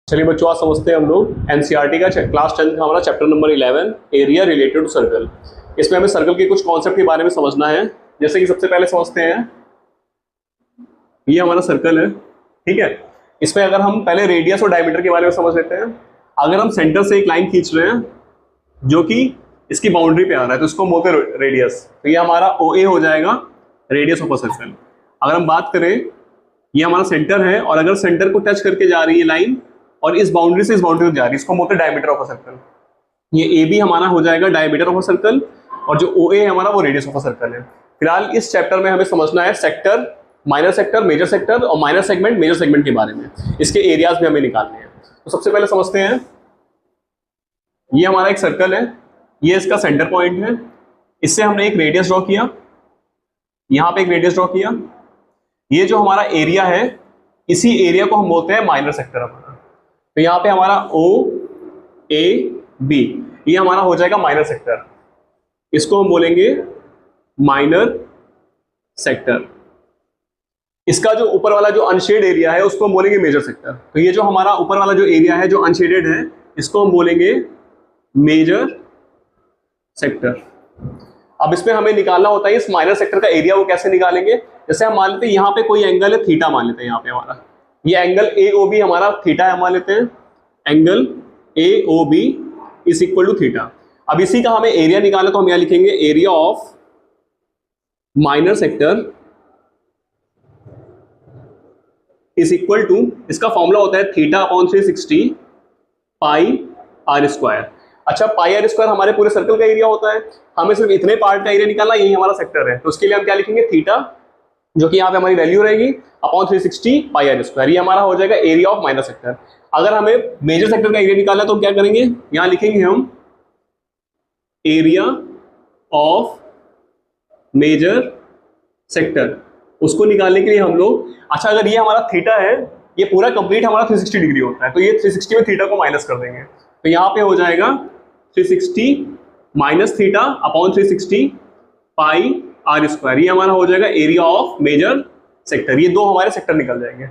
चलिए बच्चों, आज समझते हैं हम लोग एनसीईआरटी का क्लास 10 का हमारा chapter number 11 area related to circle. इसमें हमें सर्कल के कुछ कॉन्सेप्ट के बारे में समझना है। जैसे कि सबसे पहले समझते हैं, ये हमारा सर्कल है, ठीक है। इसमें अगर हम पहले रेडियस और डायमीटर के बारे में समझ लेते हैं। अगर हम सेंटर से एक लाइन खींच रहे हैं जो कि इसकी बाउंड्री पे आ रहा है तो इसको बोलते हैं रेडियस। तो ये हमारा OA हो जाएगा, रेडियस ऑफ अ सर्कल। अगर हम बात करें, ये हमारा सेंटर है और अगर सेंटर को टच करके जा रही है लाइन और इस बाउंड्री से इस बाउंड्री तक जा रही है, इसको बोलते हैं डायमीटर ऑफ अ सर्कल। ये AB हमारा हो जाएगा डायमीटर ऑफ अ सर्कल और जो OA है हमारा वो रेडियस ऑफ अ सर्कल है। फिलहाल इस चैप्टर में हमें समझना है sector, minor sector, major sector और माइनर सेगमेंट, मेजर सेगमेंट के बारे में। इसके एरियाज भी हमें निकालने हैं। तो सबसे पहले समझते हैं, ये हमारा एक सर्कल है, ये इसका सेंटर पॉइंट है। इससे हमने एक रेडियस ड्रॉ किया, यहां पे एक रेडियस ड्रॉ किया। ये जो हमारा एरिया है, इसी एरिया को हम बोलते हैं माइनर सेक्टर हमारा। तो यहाँ पे हमारा OAB ये हमारा हो जाएगा माइनर सेक्टर, इसको हम बोलेंगे माइनर सेक्टर। इसका जो ऊपर वाला जो अनशेड एरिया है उसको हम बोलेंगे मेजर सेक्टर। तो ये जो हमारा ऊपर वाला जो एरिया है जो अनशेडेड है, इसको हम बोलेंगे मेजर सेक्टर। अब इसमें हमें निकालना होता है इस माइनर सेक्टर का एरिया, वो कैसे निकालेंगे। जैसे हम मान लेते हैं यहाँ पे कोई एंगल है थीटा, मान लेते हैं यहाँ पे हमारा ये एंगल AOB हमारा थीटा है, मान लेते हैं angle AOB is equal to theta. अब इसी का हमें एरिया निकालना, तो हम यहाँ लिखेंगे area of minor sector is equal to, इसका फॉर्मूला होता है theta upon 360 pi r square. अच्छा, पाई आर स्क्वायर हमारे पूरे सर्कल का एरिया होता है, हमें सिर्फ इतने पार्ट का एरिया निकालना, यही हमारा सेक्टर है। तो उसके लिए हम क्या लिखेंगे, थीटा, जो कि यहाँ पे हमारी वैल्यू रहेगी, अपॉन 360 पाई आर स्क्वायर। ये हमारा हो जाएगा एरिया ऑफ माइनर सेक्टर। अगर हमें मेजर सेक्टर का एरिया निकालना है तो क्या करेंगे, यहाँ लिखेंगे हम एरिया ऑफ मेजर सेक्टर। उसको निकालने के लिए हम लोग, अच्छा अगर ये हमारा थीटा है, ये पूरा कंप्लीट हमारा 360 डिग्री होता है, तो ये 360 में थीटा को माइनस कर देंगे। तो यहाँ पे हो जाएगा 360 minus theta upon 360 pi r square. ये हमारा हो जाएगा एरिया ऑफ मेजर सेक्टर। ये दो हमारे सेक्टर निकल जाएंगे।